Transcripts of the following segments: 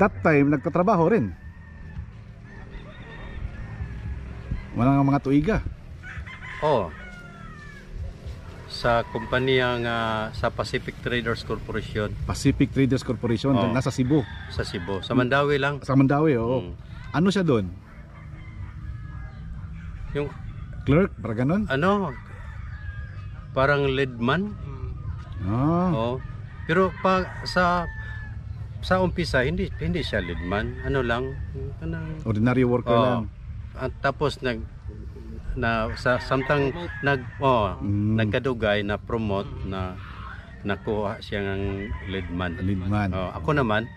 that time nagtatrabaho rin. Walang mga tuiga. Oh. Sa kumpanyang sa Pacific Traders Corporation. Pacific Traders Corporation, Oh. nasa Cebu. Sa Cebu. Sa Mandawi lang. Sa Mandawi, oo. Ano siya doon? Yung Clerk, para ganun? ano, parang leadman. Ah. Oh. Pero sa umpisa hindi siya leadman. Ano lang, Ordinary worker lang. At tapos nagkadugay na promote na nakuha siya ng leadman. Ako naman,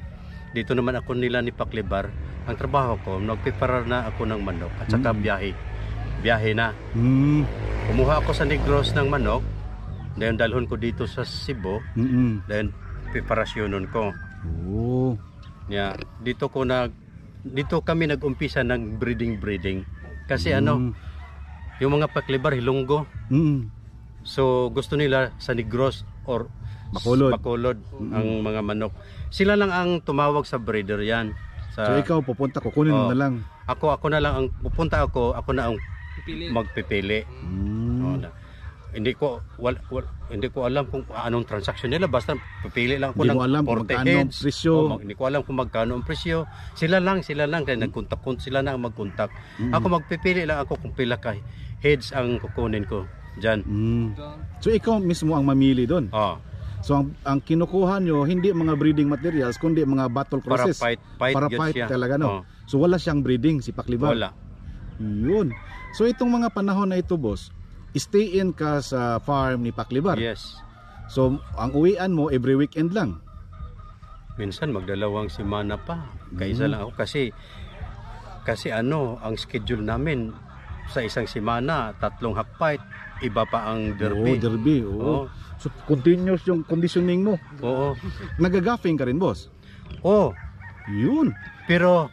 dito naman ako nila ni Paklibar. Ang trabaho ko, nagpiparar na ako ng manok at saka biyahe na. Kumuha ako sa Negros ng manok, then dalhon ko dito sa Cebu, then preparasyonon ko. Yeah, dito kami nag-umpisa ng breeding kasi yung mga Paklibar Hilonggo. So gusto nila sa Negros or Bacolod ang mga manok. Sila lang ang tumawag sa breeder yan. So ikaw pupunta, kukunin mo na lang. Ako na lang ang pupunta ako na ang magpipili. Hindi ko alam kung anong transaction nila, basta pipili lang ako ng 40 heads. Hindi ko alam kung magkano ang presyo. Sila lang dahil nagkontak sila na ang magkontak. Ako magpipili lang ako kung pila ka heads ang kukunin ko diyan. So ikaw mismo ang mamili doon. So ang kinukuha nyo hindi mga breeding materials kundi mga battle crosses para fight talaga, no? So wala siyang breeding si Paklibar. Wala. Yun. So itong mga panahon na ito, boss, stay in ka sa farm ni Paklibar. Yes. So ang uwian mo every weekend lang. Minsan magdalawang semana pa. Kaisa lang ako kasi ang schedule namin sa isang semana 3 hakfight, iba pa ang derby. Derby. So continuous yung conditioning mo. Nagagaffing ka rin, boss? Yun. Pero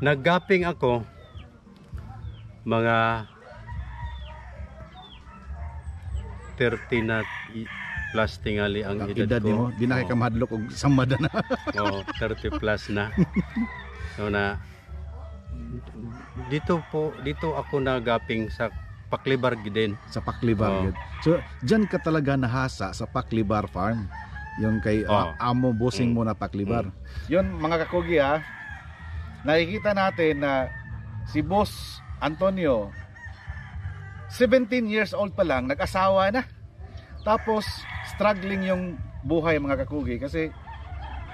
naggapping ako mga 30 na plus tingali ang edad ko. Mo, di na kay kamadlok og samada na. 30 plus na. So dito ako naggapping sa Paklibar din. Sa Paklibar. So diyan ka talaga nahasa sa Paklibar farm. Yung kay amo bossing mo na Paklibar. Yun mga kakugi, nakikita natin na si Boss Antonio 17 years old pa lang, nag-asawa na. Tapos struggling yung buhay mga kakugi kasi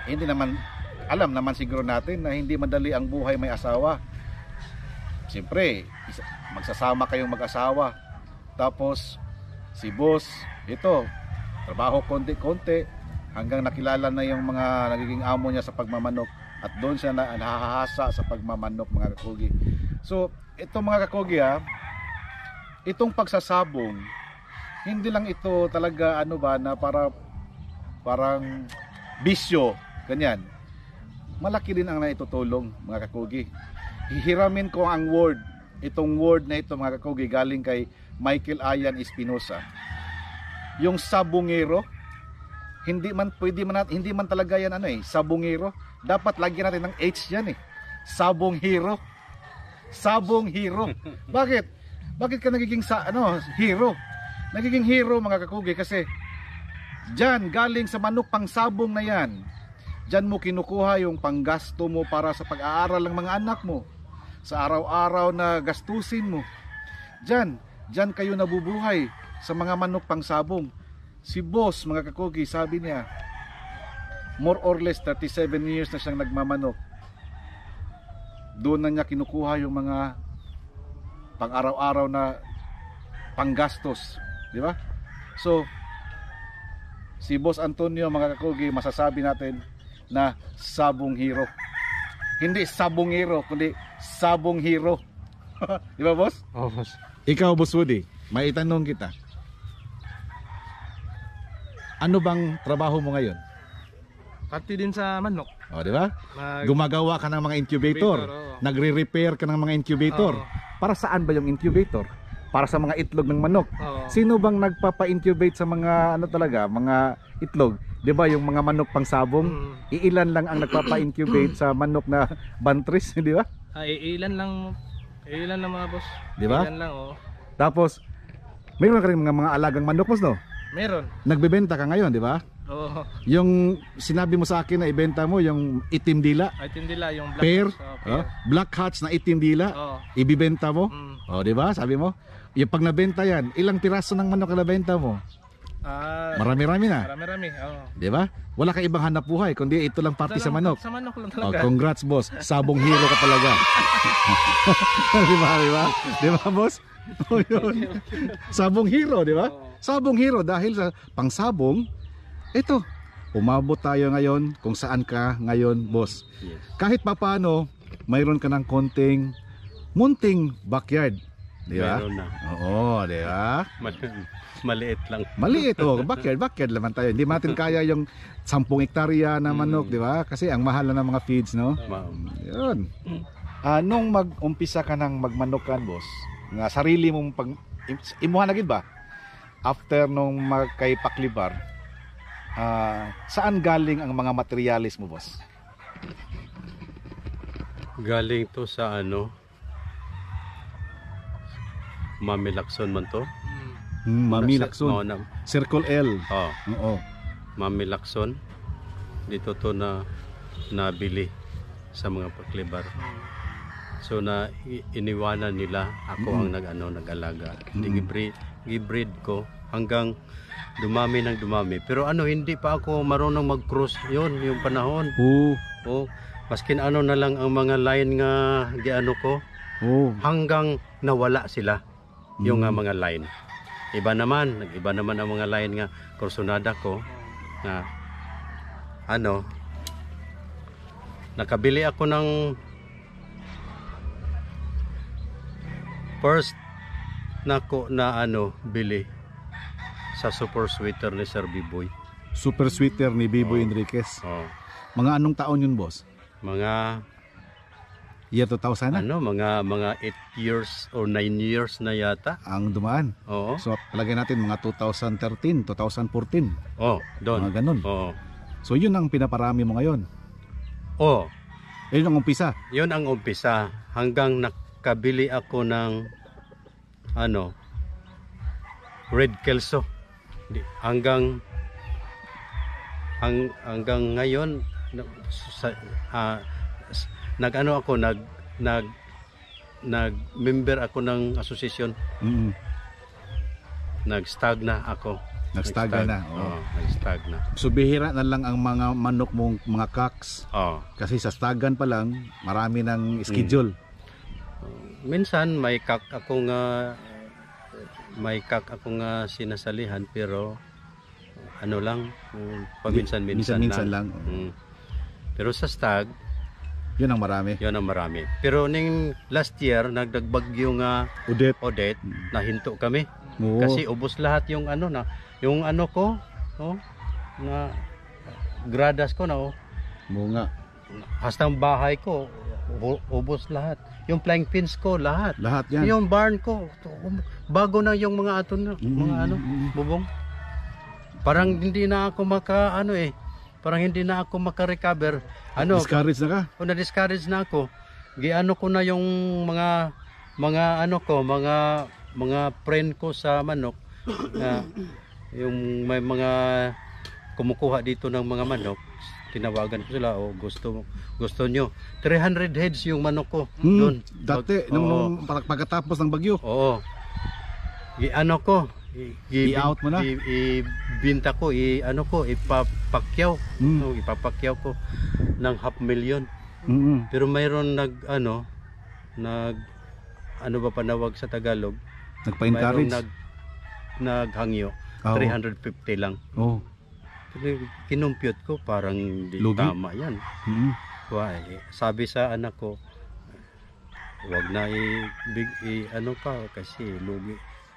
hindi naman alam naman siguro natin na hindi madali ang buhay may asawa. Siyempre, magsasama kayong mag-asawa. Tapos si Boss, ito, trabaho konti-konti hanggang nakilala na yung mga nagiging amo niya sa pagmamanok at doon siya nahahasa sa pagmamanok mga kakugi. So, ito mga kakugi, itong pagsasabong, hindi lang ito talaga na parang bisyo, ganyan. Malaki din ang naitutulong mga kakugi. Hihiramin ko ang itong word na ito mga kakugi galing kay Michael Ayan Espinosa. Yung sabungero, hindi man talaga yan sabungero. Dapat lagyan natin ng H yan Sabonghero. Sabonghero. Bakit? Bakit ka nagiging hero? Nagiging hero mga kakugi kasi diyan galing sa manok pang sabong na yan. Diyan mo kinukuha yung panggasto mo para sa pag-aaral ng mga anak mo. Sa araw-araw na gastusin mo. Diyan kayo nabubuhay sa mga manok pang sabong. Si Boss mga kakugi, sabi niya more or less 37 years na siyang nagmamanok. Doon na niya kinukuha yung mga pang-araw-araw na panggastos, di ba? So si Boss Antonio mga kakugi, masasabi natin na sabong hero. Hindi sabongero, kundi sabong hero. Di ba, boss? Boss. Ikaw, Boss Woody, may itanong kita. Ano bang trabaho mo ngayon? Pati din sa manok. Di ba? Gumagawa ka ng mga incubator. Nagre-repair ka ng mga incubator. Para saan ba yung incubator? Para sa mga itlog ng manok. Sino bang nagpapa-incubate sa mga mga itlog? 'di ba yung mga manok pang sabong, iilan lang ang nagpapa-incubate sa manok na bantris, 'di ba? Ilan lang mga boss. 'Di ba? Ilan lang Tapos mayroon ka rin mga alagang manok mo, no? Meron. Nagbebenta ka ngayon, 'di ba? Oo. Yung sinabi mo sa akin na ibenta mo yung itim dila, Itim dila yung black pair, pair. black hats na itim dila, Oo. ibibenta mo. Mm. 'Di ba? Sabi mo, yung pag nabenta yan, ilang piraso ng manok na nabenta mo? Marami-rami na. Marami-rami. Oo. 'Di ba? Wala kang ibang hanap buhay kundi ito lang parte sa manok. Sa manok lang talaga. Congrats boss. Sabong hero ka talaga. Di ba? Di ba boss? Yun. Sabong hero, di ba? Sabong hero dahil sa pangsabong. Ito, umabot tayo ngayon kung saan ka ngayon, boss. Yes. Kahit papaano, mayroon ka ng munting backyard. Di ba? Meron na. Oo, di ba? Maliit lang. Maliit, backyard naman tayo. Hindi natin kaya yung 10 hektarya na manok, di ba? Kasi ang mahal na ng mga feeds, no? Yun. Nung mag-umpisa ka ng magmanokan, boss, nga sarili mong imuha na gid ba? After nung kay Paklibar, saan galing ang mga materialis mo, boss? Galing to sa Mami Lacson man to. Mami Lacson. Circle L. Oo. Mami Lacson. Dito to na nabili sa mga Paklibar. So na iniwanan nila ako ang nag-alaga. Gibreed ko hanggang dumami ng dumami. Pero hindi pa ako marunong mag-cross yung panahon. Maskin na lang ang mga line nga ko. Hanggang nawala sila yung mga line. Iba naman ang mga line nga kursonada ko na nakabili ako ng first na bili sa super sweeter ni Sir Biboy. Super sweeter ni Biboy Enriquez. Mga anong taon yun, boss? Mga year 2000 na? Mga 8 years or 9 years na yata ang dumaan. Oo. So palagay natin mga 2013, 2014. Doon. Mga ganun. So yun ang pinaparami mo ngayon. Yun ang umpisa. Yun ang umpisa hanggang nakabili ako ng Red Kelso. Hanggang ngayon nag-member ako ng asosasyon. Nag-stag na ako. Nag-stag na. Nag-stag na. So bihira na lang ang mga manok mong mga cocks. Kasi sa stagan pa lang marami ng schedule. Minsan may cock akong sinasalihan pero lang paminsan-minsan lang. Pero sa stag yun ang marami. Pero ning last year nagdagbagyo nga Odette nahinto kami. Kasi ubos lahat yung ko na gradas ko na Bunga. Hasta ang bahay ko ubos lahat. Yung plank pins ko lahat yan. Yung barn ko bago na yung mga bubong. Parang hindi na ako parang hindi na ako maka-recover. Discourage na ka? Na-discourage na ako. Ko na yung mga friend ko sa manok na yung may mga kumukuha dito ng mga manok. Tinawagan ko sila, gusto nyo 300 heads yung manok ko doon. Dati nung pagkatapos ng bagyo. I-out mo na? Ibinta ko, ipapakyaw. Ipapakyaw ko ng 500,000. Pero mayroon ba panawag sa Tagalog? Nagpa-encourage? Naghangyo. 350 lang. Kinumpyot ko, parang hindi tama yan. Sabi sa anak ko, wag na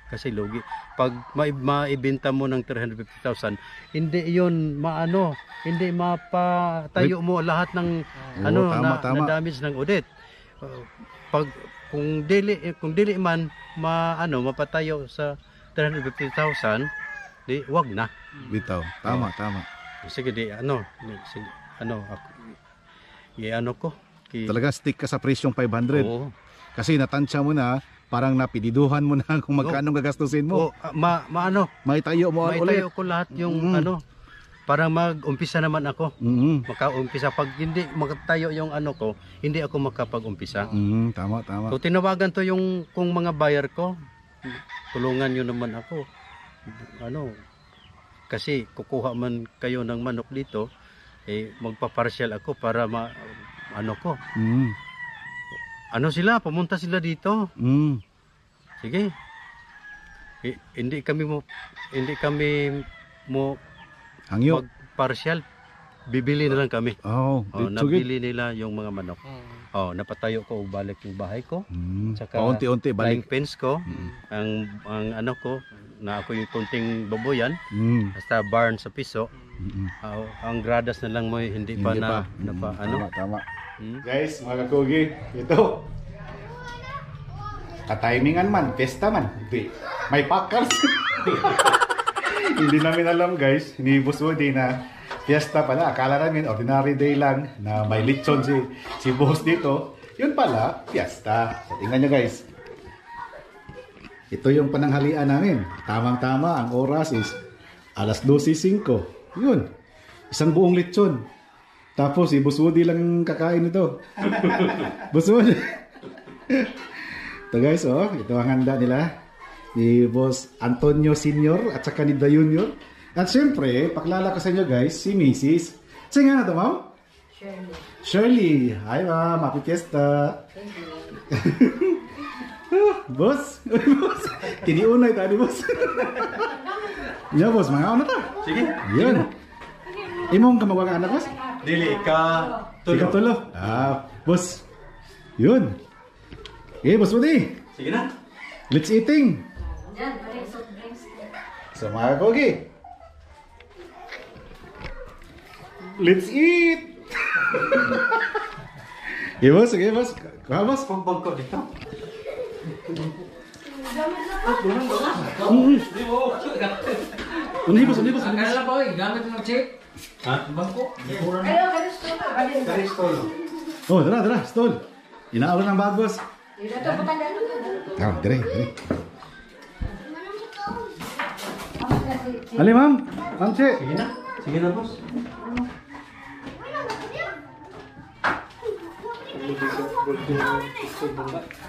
kasi lugi. Pag maibenta mo ng 350,000, hindi yun hindi mapatayo mo lahat ng na damage ng Odette. Kung dili man mapatayo sa 350,000, wag na. Bitaw. Tama. Sige di sige, ako, ano ko. Talaga stick ka sa presyong 500. Oo. Kasi natansya mo na, parang napididuhan mo na kung magkano gagastusin mo. Maitayo mo ulit. Maitayo ko lahat yung parang mag-umpisa naman ako. Maka-umpisa. Pag hindi magtayo yung ko, hindi ako makapag-umpisa. Tama. So tinawagan to yung kung mga buyer ko, tulungan nyo naman ako. Kasi kukuha man kayo ng manok dito, magpa-partial ako para sila, pumunta sila dito. Sige. Hindi kami mo hangyo mag-partial. Bibili na lang kami. Nabili nila yung mga manok. Napatayo ko balik yung bahay ko. Saka paunti-unti balik fence ko. Ang ko na ako yung kunting baboyan. Basta barn sa piso. Ang gradas na lang mo hindi pa. Tama. Guys, mga kakugi, ito. Katimingan man, pesta man. May packers. Hindi namin alam guys, ni Boss Woody na fiesta pala. Akala namin ordinary day lang na may lechon si Boss dito. Yun pala, fiesta. So, tingnan nyo guys. Ito yung pananghalian namin. Tamang-tama, ang oras is alas 12:05. Yun, isang buong lechon. Tapos si Boss Woody lang kakain ito. Boss Woody. Ito guys, ito ang handa nila. Ni Boss Antonio Senior at saka ni Da Junior. At syempre, pakilala ko sa inyo guys, si Mrs. Sige nga na ito, ma'am? Shirley. Hi ma'am, happy fiesta. Boss. Boss. Tiniunay tayo ni Boss. Yeah, Boss, mga ano ta? Sige. Yun. Imong ka magwaga anak, Boss? Dili ka tulo. Boss. Yun. Boss Woody. Sige na. Let's eating. So mga kogi, let's eat. Boss, sige boss. Kuha boss. Kumpag ko dito. Unih boss. Kaya po, gamit mo check. Bangko. Dara, stol. Inaawal ng bag boss. Dire. Ali ma'am, Che. Sige na boss.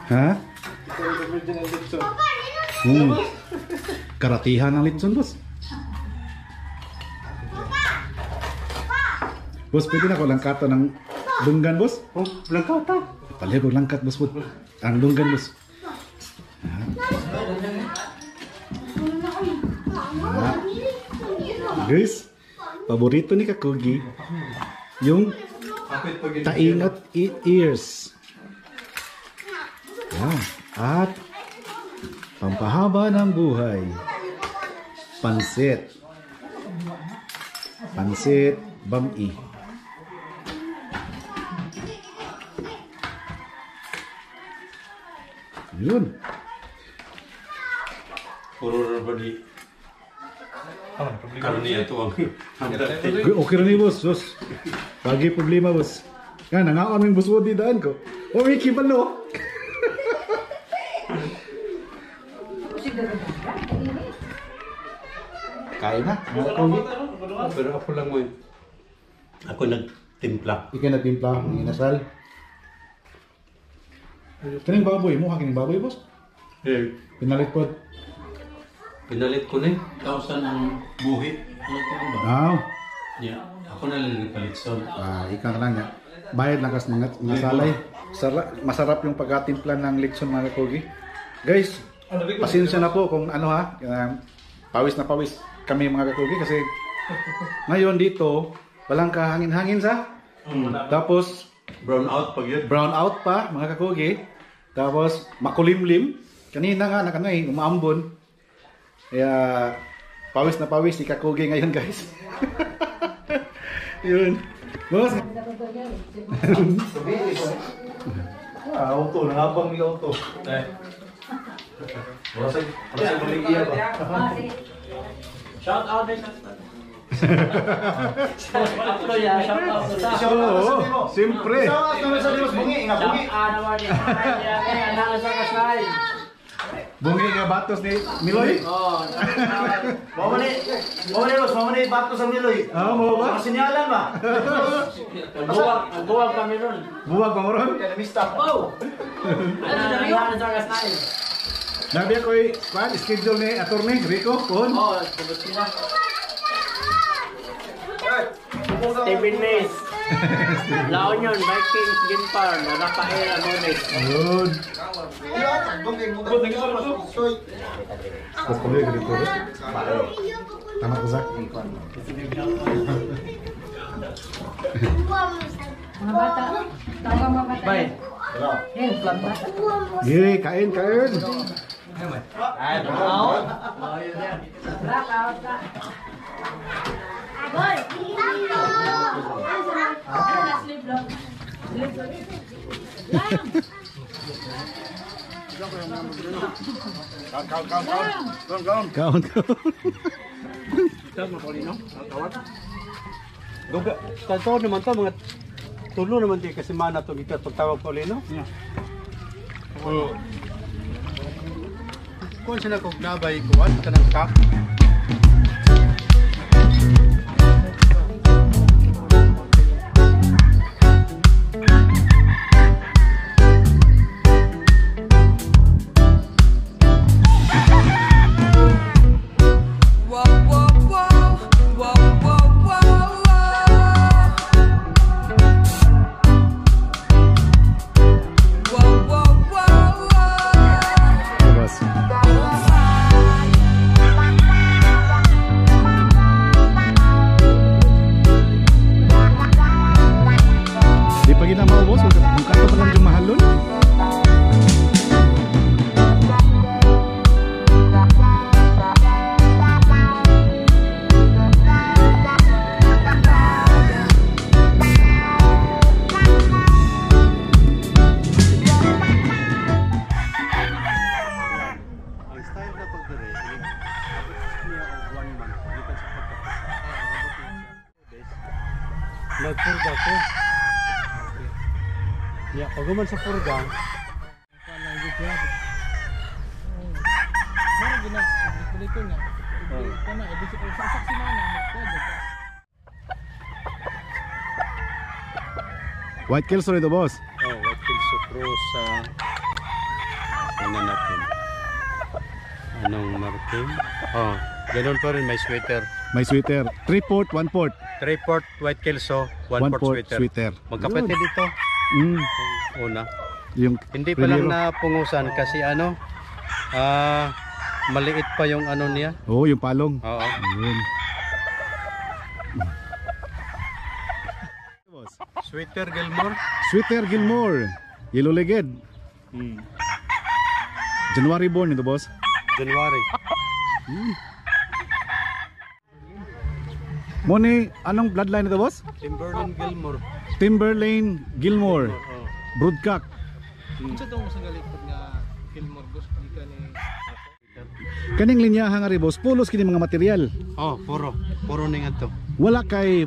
Ha? Karatihan ng litson boss. Boss, pwede na ko langkata ng lunggan boss? Langkata. Palihog langkat boss. Ang lunggan boss. Guys, paborito ni Kakugi yung taingat ears. At pampahaba ng buhay, pansit bami. Yun. Puro ba di? Karniya ito ang Okay rin ni boss. Pagi problema boss. Yan, nangaon ng Boss Woody daan ko. May kibalo. Kain na. Pero ako lang mo yun. Ako nagtimpla. Ikaw nagtimpla ng inasal. Kaning baboy mo, kaning baboy boss? Pinalit po. Pinalit ko na eh. 1,000 ang buhi. Yeah. Ako na lang nagpalitson. Ikaw na lang yan. Bayad lang kas mga salay. Masarap yung pagkatimpla ng litson mga kogi. Guys, pasensya na po kung pawis na pawis kami mga kakogi kasi ngayon dito walang kahangin-hangin sa. Tapos brown out pag yun. Brown out pa mga kakogi. Tapos makulimlim. Kanina nga umaambon. Kaya pawis na pawis si Kakugi ngayon guys. Yun. Boss. Auto, nangabang ni auto. Shout out. Ako ya, shout out to sa. Oo, siyempre. Sa Dios bungi nga bungi. Naman ni kaya na sa kasay. Bungi nga batos ni Miloy. Oh, Mo ni bato sa Miloy. Mo ba? Masinyalan ba? ang buwag kami ron. Buwag ba mo ron? Kaya mista. Oh. Ano sa kasay? Nabi ako'y schedule ni attorney Rico Pon. Oh, tubos sila. 7 days. La Union, Vikings, Ginpar, Rafael Agones. Good. Pokoknya gitu. Tama ko Zak. Mga bata, tawa mga bata. Bye. Yan, vlog bata. Ye, kain. Blackout ka. Boy, sleep vlog. Kaon. Duga, totoo naman to mga tulo naman di kasi mana to gikat pagtawag ko lino. Kung sila kog nabay kuwan kanang kap. Nagpurga ko. Ya, pag man sa purga. White Kelso ito, boss. Oh, White Kelso Cruz sa tingnan natin. Anong marking? Oh, ganun pa rin, may sweater. May sweater. 3/4, 1/4. 3/4 White Kelso, 1/4 sweater. Magkapatid dito. Una. Yung hindi pa lang napungusan kasi ano, maliit pa yung ano niya. Oh, yung palong. Oo. Ayun. Sweater Gilmore. Sweater Gilmore. Yellow legged. January born ito, boss. January. Moni, anong bloodline ito, boss? Timberland Gilmore. Timberlane Gilmore. Oo. Broodcock. Unsa daw mo sa galikod nga Gilmore boss gikan ni Kaning linyahan nga ri, boss, pulos kini mga material. Oh, puro ning adto. Wala kay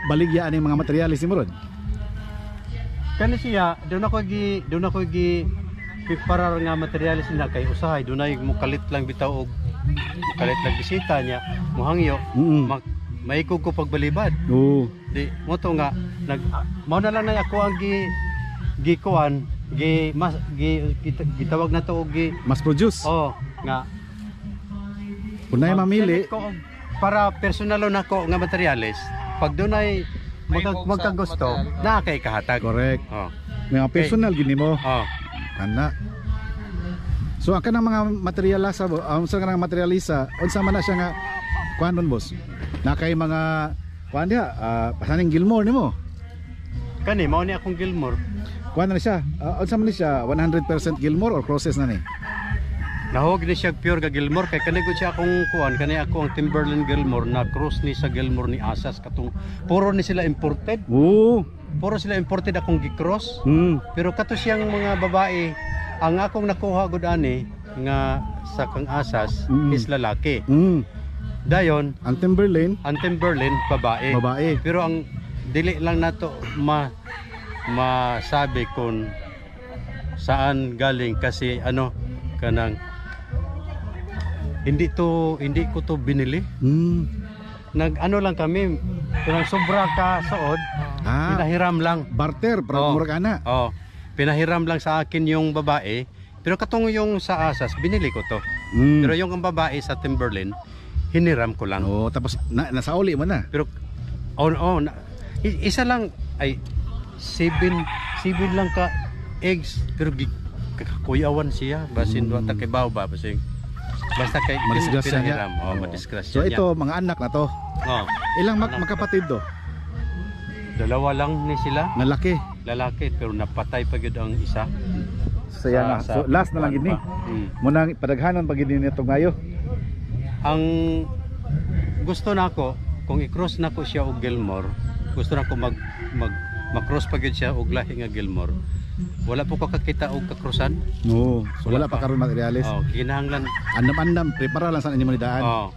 baligyaan ng mga materialis ni Murod. Kani siya, doon ako gi piparar nga materialis na kay usahay, doon ay mukalit lang bitaw og mukalit lang bisita niya, muhangyo, maikog ko pagbalibad. Oo. Di mo to nga mao na lang na ako ang gikuan, gitawag na to og Mas produce. oh, nga Unay mamili. ko para personalo nako nga materialis. Pag doon ay magkagusto, na kay kahatag. Correct. Oh. Mga personal gini mo. Oh. Ana. So ang kanang mga materialisa, unsa kanang materialisa, unsa man na siya nga kuan don, boss? Na kay mga kuan dia, pasaning Gilmore nimo. Kani mao ni akong Gilmore. Kuan na siya. Unsa man ni siya, 100% Gilmore or crosses na ni? Nahog ni siya pure ga Gilmore kay kani gud siya akong kuan, kani ako ang Timberland Gilmore na cross ni sa Gilmore ni Asas katong puro ni sila imported. Oo. Puro sila imported akong gi-cross. Pero kato siyang mga babae, ang akong nakuha gud ani nga sa kang Asas is lalaki. Dayon, Ang Timberlane, ang Timberland babae. babae. Pero ang dili lang nato masabi kung saan galing kasi ano kanang hindi ko to binili. Nag-ano lang kami, kanang sobra ka suod, pinahiram lang. Barter, para murag ana. Oh, pinahiram lang sa akin yung babae. Pero katong yung sa Asas, binili ko to. Pero yung ang babae sa Timberland, hiniram ko lang. Oh, tapos nasauli mo na. Pero isa lang ay 7 lang ka eggs pero kuyawan siya basin wa ta kay baw ba basin basta kay madisgrasya niya. Madisgrasya So niya. ito mga anak na to. Ilang magkapatid do? Dalawa lang ni sila, Lalaki. pero napatay pa gyud ang isa. Saya na. So last na lang gid ni. Muna padaghanon pag gid nito ngayo. Ang gusto nako kung i-cross nako siya og Gilmore, gusto nako mag-cross pa gyud siya og lahi nga Gilmore. Wala po ko kakita og kakrosan. No, so wala pa karon materialis. Kinahanglan Andam prepara lang sa inyo manidaan.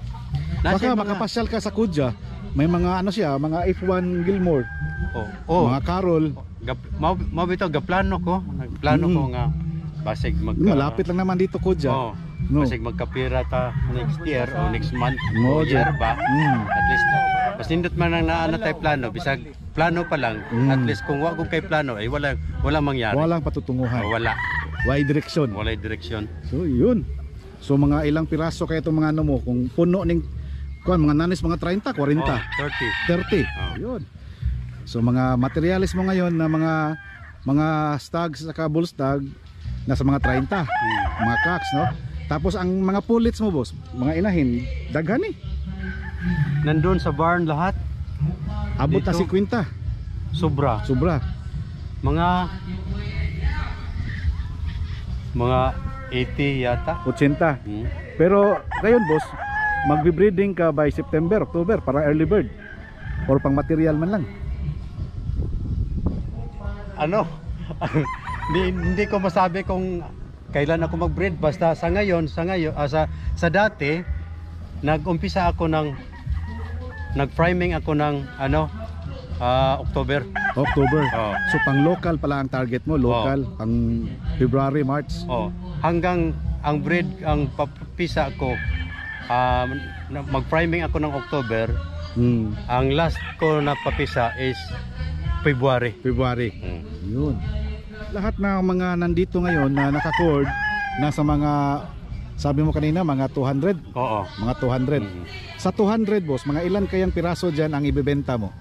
Baka makapasyal ka sa Kudya. May mga ano siya, mga F1 Gilmore. Mga Carol. Mao bitaw gaplano ko. Nagplano ko nga basig malapit lang naman dito Kudya. Basig magkapira ta next year o next month o year ba. At least mas nindot man ang naano tay plano bisag plano pa lang. At least kung wa ko kay plano ay wala mangyari. Walang patutunguhan. Wala. Walay direksyon. Walay direksyon. So yun. So mga ilang piraso kaya itong mga ano mo kung puno ning mga nanis mga 30, 40, 30. Yun. So mga materialis mo ngayon na mga stags sa bull stag nasa mga 30. Mga cocks, no? Tapos ang mga pullets mo, boss, mga inahin, daghan eh. Nandun sa barn lahat. Abot na Dito, 50. Sobra. Mga 80 yata. 80. Pero ngayon, boss, magbe-breeding ka by September, October para early bird or pang material man lang. Ano? hindi ko masabi kung kailan ako mag-breed, basta sa ngayon sa dati nag-umpisa ako nag-priming ako ng October. So pang local pala ang target mo, pang February, March. Hanggang ang breed ang papisa ko mag-priming ako ng October. Ang last ko na papisa is February. Yun. Lahat na mga nandito ngayon na naka-cord nasa mga, sabi mo kanina, mga 200. Mga 200. Sa 200, boss, mga ilan kayang piraso dyan ang ibebenta mo?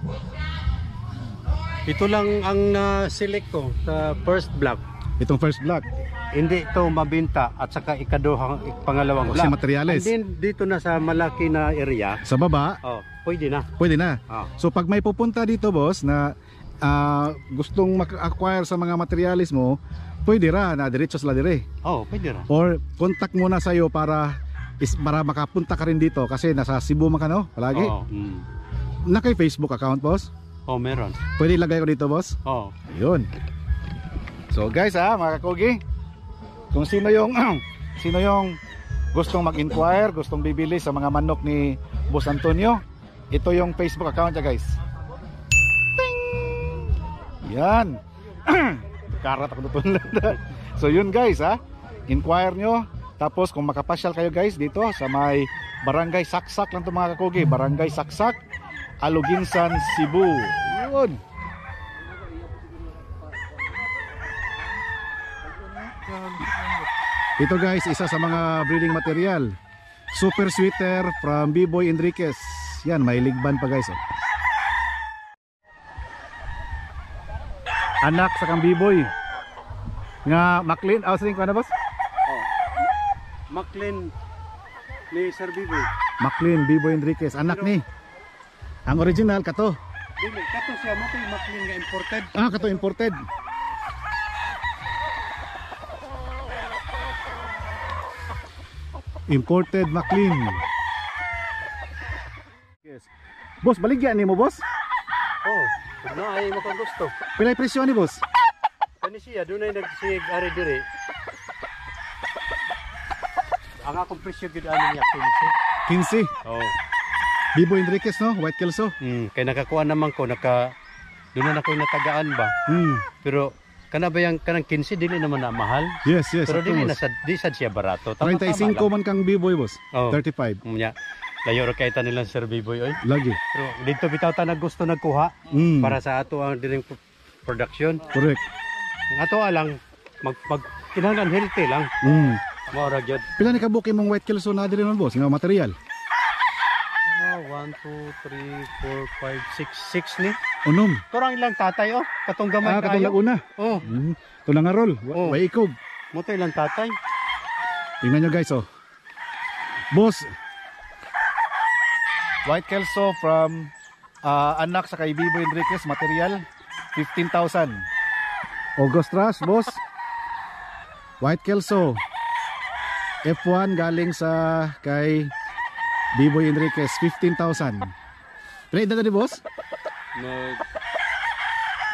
Ito lang ang select ko sa first block. Itong first block? Hindi ito mabenta at saka pangalawang block. Kasi materials. And then dito na sa malaki na area. Sa baba? Pwede na. So pag may pupunta dito, boss, na gustong mag-acquire sa mga materialis mo, pwede ra na diretso sila dire. Pwede ra. Or contact muna sa iyo para makapunta ka rin dito kasi nasa Cebu man ka, no? Palagi. Naka Facebook account, boss? Meron. Pwede ilagay ko dito, boss? Ayun. So guys, mga kakugi, kung sino yung gustong mag-inquire, gustong bibili sa mga manok ni Boss Antonio, ito yung Facebook account niya, guys. Yan. Karat ako doon. So yun, guys, inquire nyo. Tapos kung makapasyal kayo, guys, dito sa may Barangay Saksak lang to, mga kakugi. Barangay Saksak, Aluginsan, Cebu. Yun. Ito, guys, isa sa mga breeding material. Super sweater from B-Boy Enriquez. Yan, may ligban pa, guys. Anak sa kang B-Boy nga Maclean, sing ko na, boss? Maclean ni Sir B-Boy. Maclean B-Boy Enriquez, anak ni. Ang original kato. Dili, kato siya mo kay Maclean nga imported. Kato imported. Imported Maclean. Yes. Boss, baligyan ni mo, boss? No, ay makagusto. Pilay presyo ni, boss? Kani siya, doon ay nagsig ari dire. Ang akong presyo gid ano niya 15. 15? Bibo Enriquez, no? White Kelso. Kaya nakakuha naman ko, doon na ako natagaan ba. Pero kana ba yung kanang 15 dili naman na mahal. Yes, Pero sakto, dili boss. na di sad siya barato. 35 man kang B-boy, boss. Oh. 35. Nya. Layo ra kay nilang Sir B-boy oy. Lagi. Pero dito bitaw ta gusto nagkuha para sa ato ang dining production. Correct. Ang ato lang kinahanglan healthy lang. Mao ra gyud. Pila ni kabuki mong White Kelso na diri man, boss? Nga material. 1 2 3 4 5 6 ni. Unom. Turang ilang tatay oh, katong gamay Katong una. Oh, Ito lang nga roll. Oh. Way ikog. mo to ilang tatay. Tingnan nyo guys, oh. Boss, White Kelso from anak sa kay Bibo Enriquez, material 15,000. August Rush, boss. White Kelso F1 galing sa kay Bibo Enriquez, 15,000. Pila edad na ni boss?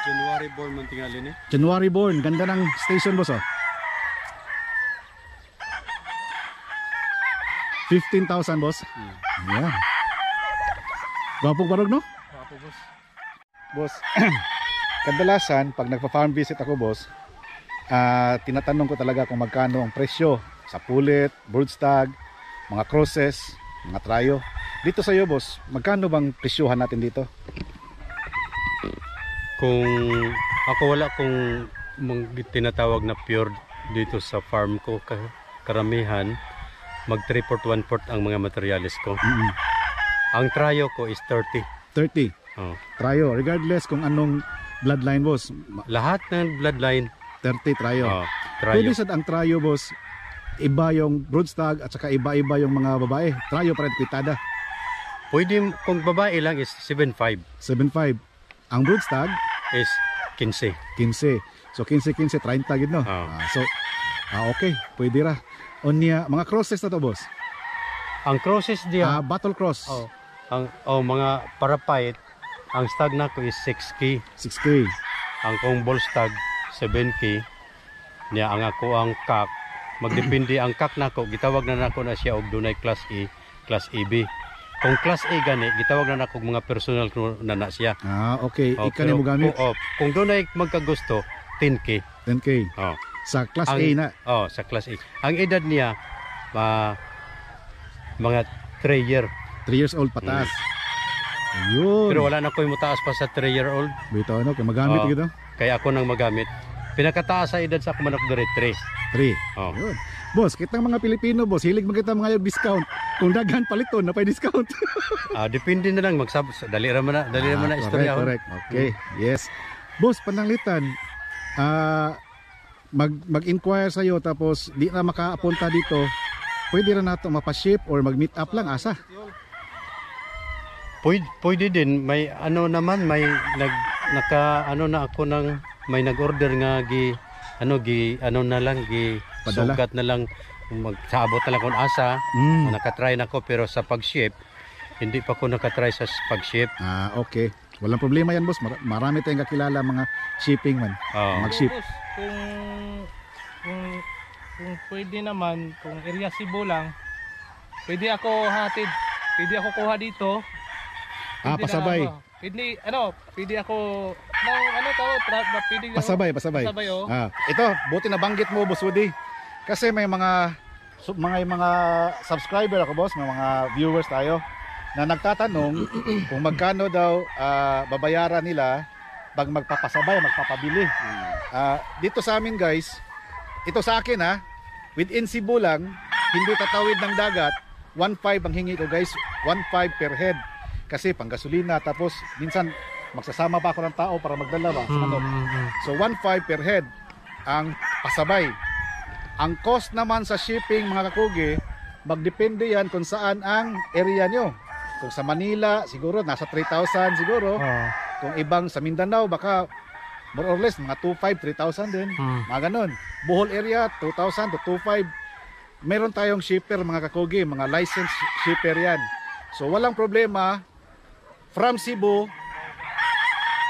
January born man tingali ni. January born. Ganda ng station, boss, oh. 15,000, boss. Yeah. Gwapong barog, no? Wapo, boss. Boss, kadalasan pag nagpa-farm visit ako, boss, tinatanong ko talaga kung magkano ang presyo sa pullet, broodstag, mga crosses, mga trayo. Dito sa iyo, boss, magkano bang presyohan natin dito? Kung ako wala kung tinatawag na pure dito sa farm ko, karamihan mag 3/4 1/4 ang mga materials ko. Ang trayo ko is 30. 30. Oh. Trayo, regardless kung anong bloodline, boss. Lahat ng bloodline 30 trayo. trayo. Pwede sad ang trayo, boss. Iba yung broodstag at saka iba-iba yung mga babae. Trayo pa rin kwitada. Pwede kung babae lang is 7.5 7.5. Ang broodstag is 15. 15. So 15 30 gid, no. Okay, pwede ra. Onya mga crosses na to, boss. Ang crosses diya Battle cross. ang mga parapait, ang stag nako is 6K. 6K. Ang kong bull stag 7K. Niya ang ako ang kak magdepende ang kak nako gitawag na nako na siya og dunay class A, class AB. Kung class A gani gitawag na nako mga personal na na siya. Okay. Ikani mo gamit. Kung dunay magkagusto 10K. 10K. Sa class A na. Sa class A. Ang edad niya mga 3 year. 3 years old pataas. Ayun. Pero wala na ko yung mataas pa sa 3-year-old. Bito ano, kaya magamit gito. Kaya ako nang magamit. Pinakataas sa edad sa ako manok dire 3. 3. Ayun. Boss, kitang mga Pilipino, boss, hilig magkita mga discount. Kung daghan paliton na pay discount. Depende na lang dali ra man na istorya. Correct. Okay. Yes. Boss, pananglitan. Mag-inquire sa iyo tapos di na makaapunta dito. Pwede ra nato mapa-ship or mag-meet up lang asa. Pwede din may naman may na ako ng may nag-order nga na lang Padala. sugat na lang magsaabot na lang kung asa. Nakatry na ko pero sa pag-ship hindi pa ko nakatry sa pag-ship. Okay. Walang problema yan, boss. Marami tayong kakilala mga shipping man. Mag-ship. Boss, kung pwede naman, kung area Cebu lang, pwede ako hatid. Pwede ako kuha dito. Pwede Pasabay. Pwede ako pwede Pasabay. Ito, buti na banggit mo, Boss Woody. Kasi may mga subscriber ako, boss, may mga viewers tayo na nagtatanong kung magkano daw babayaran nila pag magpapasabay, magpapabili. Dito sa amin, guys, ito sa akin within Cebu lang, hindi tatawid ng dagat, 1.5 ang hingi ko, guys, 1.5 per head. Kasi pang gasolina, tapos minsan magsasama pa ako ng tao para magdala ba. So 1.5 per head ang pasabay. Ang cost naman sa shipping, mga kakugi, magdepende yan kung saan ang area nyo. Kung sa Manila, siguro nasa 3,000 siguro. Kung ibang sa Mindanao, baka more or less mga 2,500, 3,000 din. Mga ganon. Bohol area, 2,000 to 2,500. Meron tayong shipper, mga kakugi, mga licensed shipper yan. So walang problema, from Cebu,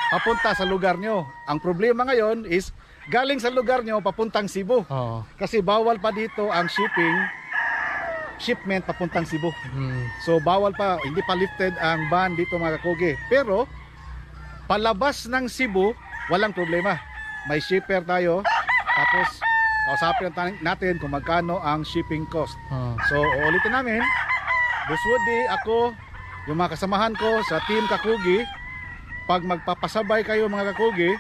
papunta sa lugar nyo. Ang problema ngayon is, galing sa lugar nyo, papuntang Cebu. Kasi bawal pa dito ang shipping shipment papuntang Cebu. So bawal pa, hindi pa lifted ang ban dito mga kakugi. Pero palabas ng Cebu, walang problema. May shipper tayo. Tapos kausapin natin kung magkano ang shipping cost. So uulitin namin, Boss Woody, ako, yung mga kasamahan ko sa Team Kakugi, pag magpapasabay kayo mga kakugi,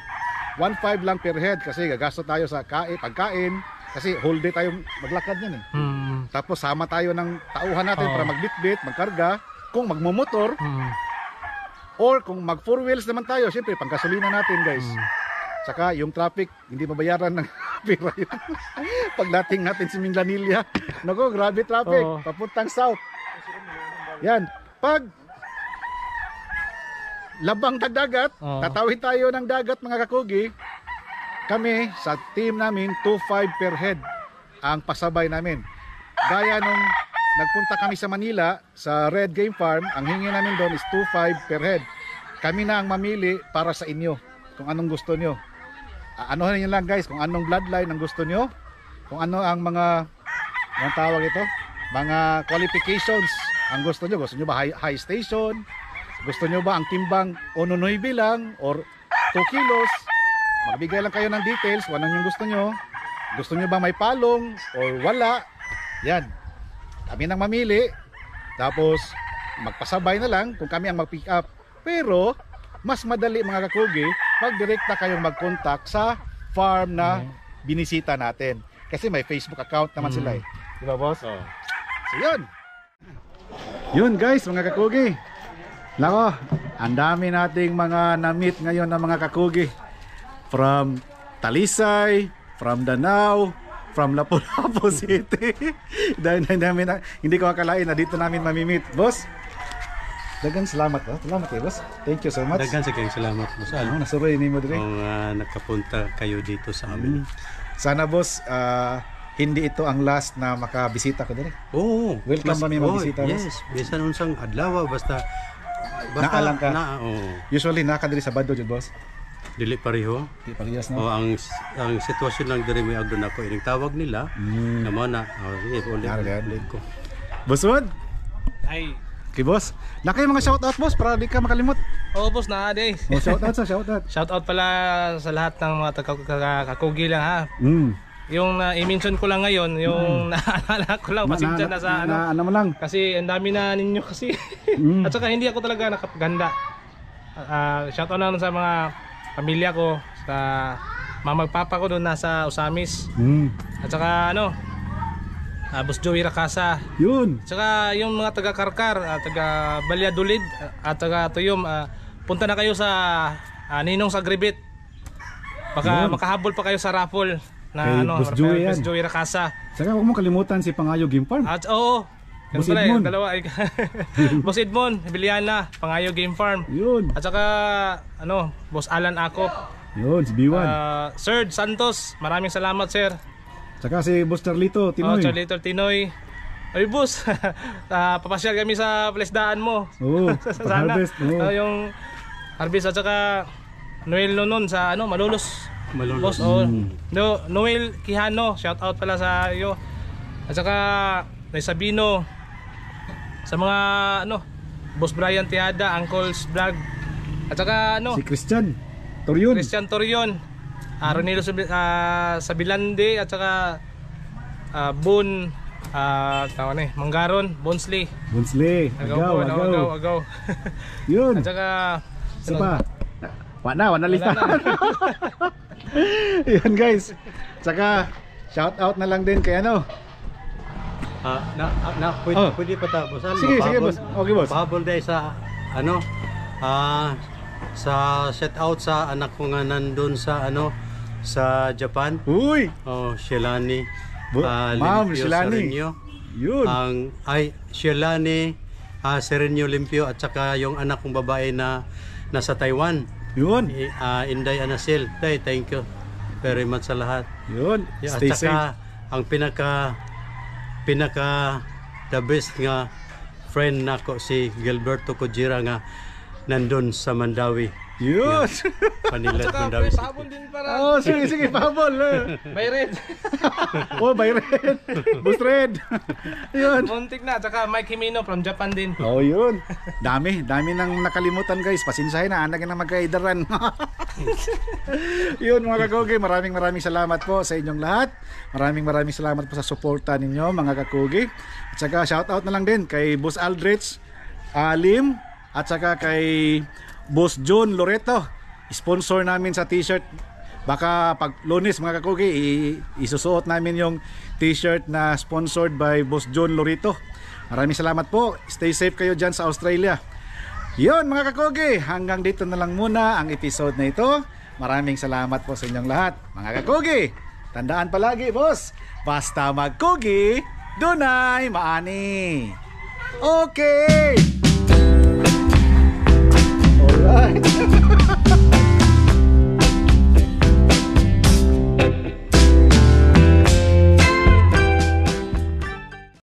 1.5 lang per head kasi gagasto tayo sa pagkain kasi whole day tayo maglakad yan eh. Tapos sama tayo ng tauhan natin para magbitbit, magkarga. Kung magmumotor or kung mag 4 wheels naman tayo, syempre panggasolina natin guys. Saka yung traffic, hindi mabayaran ng pera yun. Pagdating natin si Minglanilla, naku, grabe traffic, papuntang south. Yan, pag labang dagat, tatawid tayo ng dagat mga kakugi. Kami sa team namin 2.5 per head ang pasabay namin. Gaya nung nagpunta kami sa Manila sa Red Game Farm, ang hingi namin doon is 2.5 per head. Kami na ang mamili para sa inyo kung anong gusto nyo. Ano yun lang guys, kung anong bloodline ang gusto nyo, kung ano ang mga ang tawag ito, mga qualifications ang gusto nyo. Gusto nyo ba high station? Gusto nyo ba ang timbang 1.9 lang or 2 kilos? Magbigay lang kayo ng details kung anong yung gusto nyo. Gusto nyo ba may palong or wala? Yan, kami nang mamili. Tapos magpasabay na lang kung kami ang mag-pick up. Pero mas madali mga kakugi pag direkta kayong mag-contact sa farm na binisita natin. Kasi may Facebook account naman sila eh. Diba boss? So yun. Yun guys mga kakugi. Nako, ang dami nating mga na-meet ngayon ng mga kakugi. From Talisay, from Danao, from Lapu-Lapu City. Hindi ko akalain na dito namin mamimit. Boss, dagang salamat ha. Salamat eh boss. Thank you so much. Dagan sa kayong salamat boss. Nasuroy ni mo dire. Kung nakapunta kayo dito sa amin. Sana boss, hindi ito ang last na makabisita ko dire. Oo. Welcome kami magbisita boss. Yes, bisan unsang adlaw basta naalang ka. Oo. Usually naka dire sa Bado jud boss. Dili pareho. Di parehas na. O ang sitwasyon lang dire may agdo nako ining tawag nila. Na mo na. Sige, ulit ko. Boss Wood. Ay. Okay boss. Na kayo mga shoutout boss para di ka makalimot. Oo boss, na day. Shoutout. Shoutout pala sa lahat ng mga kakugi lang ha. Yung i-mention ko lang ngayon, yung naalala ko lang, pasensya na sa ano mo lang. Kasi ang dami na ninyo kasi. At saka hindi ako talaga nakapaganda. Shoutout na sa mga pamilya ko, sa mama papa ko doon nasa Usamis. At saka Boss Joey Rakasa. Yun. At saka yung mga taga Karkar, taga Balyadulid, at taga Tuyom, punta na kayo sa Ninong Sagribit. Baka makahabol pa kayo sa raffle na Boss Joey Rakasa. Saka huwag mo kalimutan si Pangayo Game Farm. At oo. Boss Edmond. Boss Edmond, Biliana, Pangayo Game Farm. Yun. At saka Boss Alan Akop. Yun, si B1. Sir Santos, maraming salamat sir. Saka si Boss Charlito Tinoy. Charlito Tinoy. Ay boss, papasyal kami sa palesdaan mo. Oo, sana. harvest. Yung harvest at saka Noel Nonon sa Malolos. Boss, Noel Quijano, shout out pala sa iyo. At saka Ray Sabino, sa mga Boss Brian Tiada, Uncle's Vlog. At saka si Christian Torion, Ronilo Sabilande, at saka Bon Manggaron, Bonsley. Agaw. Yun. At saka pa? Wana listahan. Yun guys. Saka shout out na lang din kay pwede pa ta boss. Sige boss. Okay boss. Pahabol dahil sa sa shout out sa anak ko nga nandun sa sa Japan. Uy. Shelani. Ma'am Shelani. Yun. Shelani, Serenio Limpio, at saka yung anak kong babae na nasa Taiwan. Yun. Inday Anasil. Thank you very much sa lahat. Yun. Stay safe. Ang pinaka the best nga friend nako si Gilberto Kujira nga nandun sa Mandawi. Yun. Panilat At saka Mandawi City. pahabol din para Oh, sige, pahabol. may red. Oh, by Red. Boss Red. Yun. Muntik na. At saka Mike Himino from Japan din. Oh, yun. Dami nang nakalimutan guys. Pasinsahin na, anagin na magkaidaran. Yun mga kakugi, maraming salamat po sa inyong lahat. Maraming salamat po sa suporta ninyo mga kakugi. At saka shoutout na lang din kay Boss Aldrich, Alim, at saka kay Boss John Loreto. Sponsor namin sa t-shirt. Baka pag Lunes mga kakugi, isusuot namin yung t-shirt na sponsored by Boss John Loreto. Maraming salamat po. Stay safe kayo dyan sa Australia. Yun mga kakugi, hanggang dito na lang muna ang episode na ito. Maraming salamat po sa inyong lahat. Mga kakugi, tandaan palagi boss, basta magkugi, dunay maani. Okay!